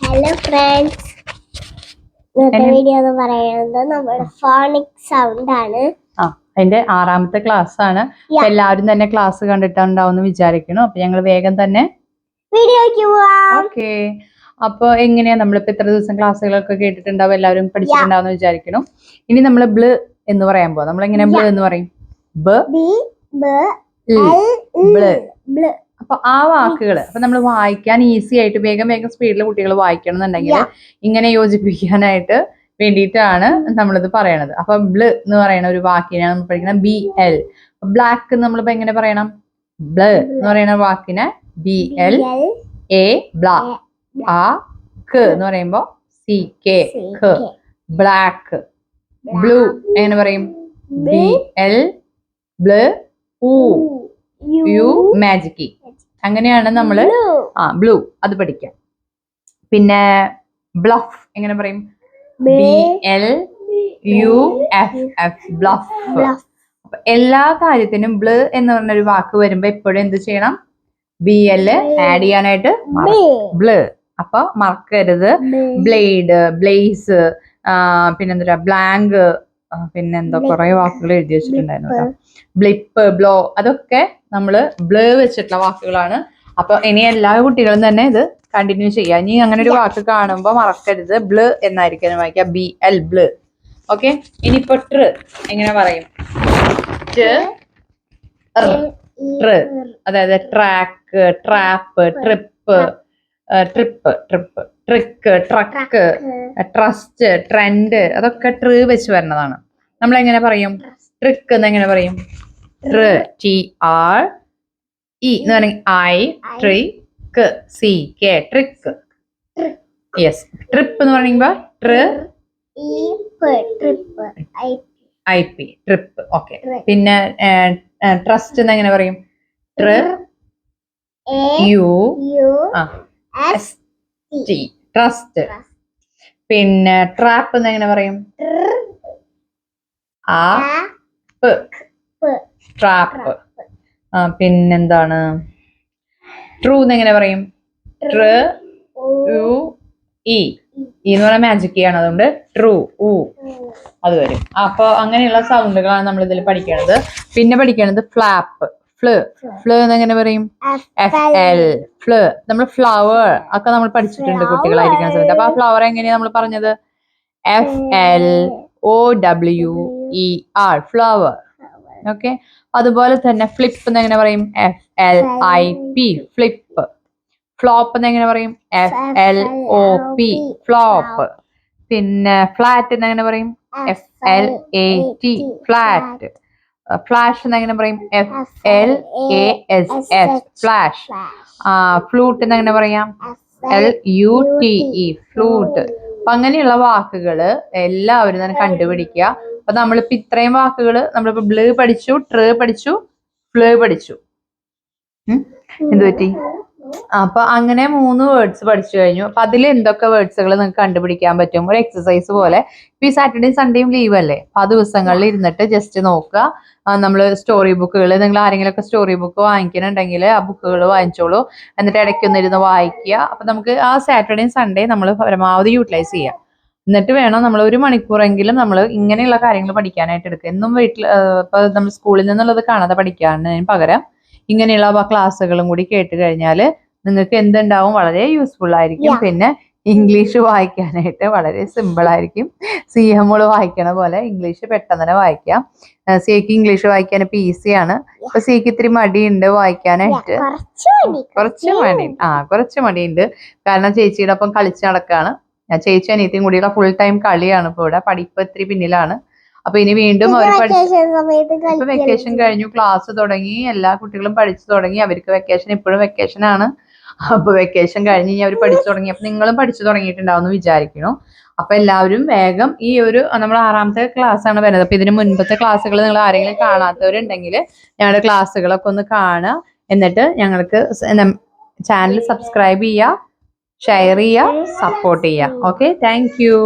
Hello friends, ഇന്നത്തെ video എന്ന് പറയുന്നത് നമ്മുടെ ഫോണിക് സൗണ്ട് ആണ്. അതിന്റെ 6ാമത്തെ ക്ലാസ് ആണ്. എല്ലാവരും തന്നെ ക്ലാസ് കണ്ടിട്ടുണ്ടാവും വിചാരിക്കുന്നു. അപ്പൊ ഞങ്ങൾ വേഗം തന്നെ വീഡിയോയ്ക്ക് പോവാം. ഓക്കെ. അപ്പൊ എങ്ങനെയാ നമ്മളിപ്പോ ഇത്ര ദിവസം ക്ലാസ്സുകളൊക്കെ കേട്ടിട്ടുണ്ടാവും, എല്ലാവരും പഠിച്ചിട്ടുണ്ടാവും വിചാരിക്കുന്നു. ഇനി നമ്മൾ ബ്ല് എന്ന് പറയാൻ പോവാം. നമ്മൾ എങ്ങനെ ബ്ല് എന്ന് പറയും? ബ്ല്. അപ്പൊ ആ വാക്കുകൾ അപ്പൊ നമ്മൾ വായിക്കാൻ ഈസി ആയിട്ട് വേഗം സ്പീഡിൽ കുട്ടികൾ വായിക്കണം എന്നുണ്ടെങ്കിൽ ഇങ്ങനെ യോജിപ്പിക്കാനായിട്ട് വേണ്ടിയിട്ടാണ് നമ്മളിത് പറയണത്. അപ്പൊ ബ്ല് എന്ന് പറയുന്ന ഒരു വാക്കിനെ നമ്മൾ പഠിക്കണം BL. ബ്ലാക്ക് നമ്മളിപ്പോ എങ്ങനെ പറയണം? ബ്ല് എന്ന് പറയുന്ന വാക്കിനെ BLA ബ്ലാ. ആ ക്ക് എന്ന് പറയുമ്പോ CK ബ്ലാക്ക്. ബ്ലൂ എങ്ങനെ പറയും? BL ബ്ല് U മാജിക്കി. അങ്ങനെയാണ് നമ്മള് ബ്ലൂ അത് പഠിക്കാം. പിന്നെ ബ്ലഫ് എങ്ങനെ പറയും? BLUFF bluff. അപ്പൊ എല്ലാ കാര്യത്തിനും ബ്ല് എന്ന് പറഞ്ഞൊരു വാക്ക് വരുമ്പോ എപ്പോഴും എന്ത് ചെയ്യണം? BL ആഡ് ചെയ്യാനായിട്ട് ബ്ല്. അപ്പൊ മറക്കരുത്. ബ്ലേഡ്, ബ്ലേസ്, പിന്നെന്താ ബ്ലാങ്ക്, പിന്നെന്തോ കുറെ വാക്കുകൾ എഴുതി വെച്ചിട്ടുണ്ടായിരുന്നു കേട്ടോ. ബ്ലിപ്പ്, ബ്ലോ, അതൊക്കെ നമ്മള് ബ്ല് വെച്ചിട്ടുള്ള വാക്കുകളാണ്. അപ്പൊ ഇനി എല്ലാ കുട്ടികളും തന്നെ ഇത് കണ്ടിന്യൂ ചെയ്യാം. ഇനി അങ്ങനെ ഒരു വാക്ക് കാണുമ്പോ മറക്കരുത്, ബ്ല് എന്നായിരിക്കും വായിക്കുക. BL ബ്ല്. ഓക്കെ. ഇനിയിപ്പോ ട്ര് എങ്ങനെ പറയും? അതായത് track, trap, trip, trick, truck, trust, trend, അതൊക്കെ ട്ര് വെച്ച് വരുന്നതാണ്. നമ്മൾ എങ്ങനെ പറയും? ട്രിക്ക് എന്ന് എങ്ങനെ പറയും? TRE എന്ന് പറഞ്ഞ trick, CK trick. Yes. Trip എന്ന് പറയുമ്പോ IP ട്രിപ്പ്. ഓക്കെ. പിന്നെ ട്രസ്റ്റ് എന്ന് എങ്ങനെ പറയും? ട്രസ്റ്റ്. പിന്നെ ട്രാപ്പ് എന്ന് എങ്ങനെ പറയും? ട്രാപ്പ്. പിന്നെന്താണ്? ട്രൂ എന്ന് എങ്ങനെ പറയും? TRUE എന്ന് പറഞ്ഞാൽ മാജിക് ആണ്, അതുകൊണ്ട് ട്രൂ അത് വരും. അപ്പൊ അങ്ങനെയുള്ള സൗണ്ടുകളാണ് നമ്മൾ ഇതിൽ പഠിക്കണത്. പിന്നെ പഠിക്കണത് ഫ്ലാപ്പ്, ഫ്ല് എന്നെങ്ങനെ പറയും? FL ഫ്ല്. നമ്മൾ ഫ്ലവർ ഒക്കെ നമ്മൾ പഠിച്ചിട്ടുണ്ട് കുട്ടികളായിരിക്കുന്ന സമയത്ത്. അപ്പൊ ആ ഫ്ലവർ എങ്ങനെയാ നമ്മൾ പറഞ്ഞത്? FLOWER flower. ഓക്കെ. അതുപോലെ തന്നെ ഫ്ലിപ്പ് എന്നെങ്ങനെ പറയും? FLIP flip. ഫ്ലോപ്പ് എന്നെങ്ങനെ പറയും? FLOP flop. പിന്നെ ഫ്ലാറ്റ് എന്നെങ്ങനെ പറയും? FLAT flat. ഫ്ലാഷ് എന്നെങ്ങനെ പറയും? FLASH flash. ഫ്ലൂട്ട് എന്നെങ്ങനെ പറയാം? FLUTE flute. അപ്പൊ അങ്ങനെയുള്ള വാക്കുകള് എല്ലാവരും തന്നെ കണ്ടുപിടിക്കുക. അപ്പൊ നമ്മളിപ്പോ ഇത്രയും വാക്കുകള് നമ്മളിപ്പോ ബ്ല് പഠിച്ചു, ട്ര് പഠിച്ചു, ഫ്ല് പഠിച്ചു. എന്ത് പറ്റി? അപ്പൊ അങ്ങനെ 3 വേർഡ്സ് പഠിച്ചു കഴിഞ്ഞു. അപ്പൊ അതിൽ എന്തൊക്കെ വേർഡ്സുകൾ നിങ്ങൾക്ക് കണ്ടുപിടിക്കാൻ പറ്റും? ഒരു എക്സസൈസ് പോലെ. ഇപ്പൊ ഈ സാറ്റർഡേയും സൺഡേയും ലീവ് അല്ലേ? അപ്പൊ ആ ദിവസങ്ങളിൽ ഇരുന്നിട്ട് ജസ്റ്റ് നോക്കുക. നമ്മൾ സ്റ്റോറി ബുക്കുകൾ, നിങ്ങൾ ആരെങ്കിലും ഒക്കെ സ്റ്റോറി ബുക്ക് വാങ്ങിക്കുന്നുണ്ടെങ്കിൽ ആ ബുക്കുകൾ വാങ്ങിച്ചോളൂ. എന്നിട്ട് ഇടയ്ക്കൊന്നിരുന്ന് വായിക്കുക. അപ്പൊ നമുക്ക് ആ സാറ്റർഡേയും സൺഡേ നമ്മൾ പരമാവധി യൂട്ടിലൈസ് ചെയ്യാം. എന്നിട്ട് വേണം നമ്മൾ 1 മണിക്കൂറെങ്കിലും നമ്മൾ ഇങ്ങനെയുള്ള കാര്യങ്ങൾ പഠിക്കാനായിട്ട് എടുക്കുക. എന്നും വീട്ടിൽ ഇപ്പൊ നമ്മൾ സ്കൂളിൽ നിന്നുള്ളത് കാണാതെ പഠിക്കാനതിന് പകരം ഇങ്ങനെയുള്ള ക്ലാസ്സുകളും കൂടി കേട്ട് കഴിഞ്ഞാൽ നിങ്ങൾക്ക് എന്തുണ്ടാവും? വളരെ യൂസ്ഫുൾ ആയിരിക്കും. പിന്നെ ഇംഗ്ലീഷ് വായിക്കാനായിട്ട് വളരെ സിമ്പിൾ ആയിരിക്കും. CMOൾ വായിക്കണ പോലെ ഇംഗ്ലീഷ് പെട്ടെന്ന് തന്നെ വായിക്കാം. സിക്ക് ഇംഗ്ലീഷ് വായിക്കാൻ ഇപ്പൊ ഈസിയാണ്. ഇപ്പൊ സിക്ക് ഇത്തിരി മടിയുണ്ട് വായിക്കാനായിട്ട്. കുറച്ച് മടിയുണ്ട്. കാരണം ചേച്ചിയുടെ ഒപ്പം കളിച്ച് നടക്കാണ്. ചേച്ചി അനിയത്തിയും കൂടിയുള്ള ഫുൾ ടൈം കളിയാണ്. ഇപ്പൊ ഇവിടെ പഠിപ്പ് ഇത്തിരി പിന്നിലാണ്. അപ്പൊ ഇനി വീണ്ടും അവർ ഇപ്പൊ വെക്കേഷൻ കഴിഞ്ഞു, ക്ലാസ് തുടങ്ങി, എല്ലാ കുട്ടികളും പഠിച്ചു തുടങ്ങി. അവർക്ക് വെക്കേഷൻ ഇപ്പോഴും വെക്കേഷൻ ആണ്. അപ്പൊ വെക്കേഷൻ കഴിഞ്ഞ് അവർ പഠിച്ചു തുടങ്ങി. അപ്പൊ നിങ്ങളും പഠിച്ചു തുടങ്ങിയിട്ടുണ്ടാവും എന്ന് വിചാരിക്കുന്നു. അപ്പൊ എല്ലാവരും വേഗം ഈ ഒരു നമ്മൾ 6ാമത്തെ ക്ലാസ് ആണ് വരുന്നത്. അപ്പൊ ഇതിന് മുൻപത്തെ ക്ലാസ്സുകൾ നിങ്ങൾ ആരെങ്കിലും കാണാത്തവരുണ്ടെങ്കിൽ ഞങ്ങളുടെ ക്ലാസ്സുകളൊക്കെ ഒന്ന് കാണുക. എന്നിട്ട് ഞങ്ങൾക്ക് ചാനൽ സബ്സ്ക്രൈബ് ചെയ്യുക, ഷെയർ ചെയ്യുക, സപ്പോർട്ട് ചെയ്യുക. ഓക്കെ. Thank you.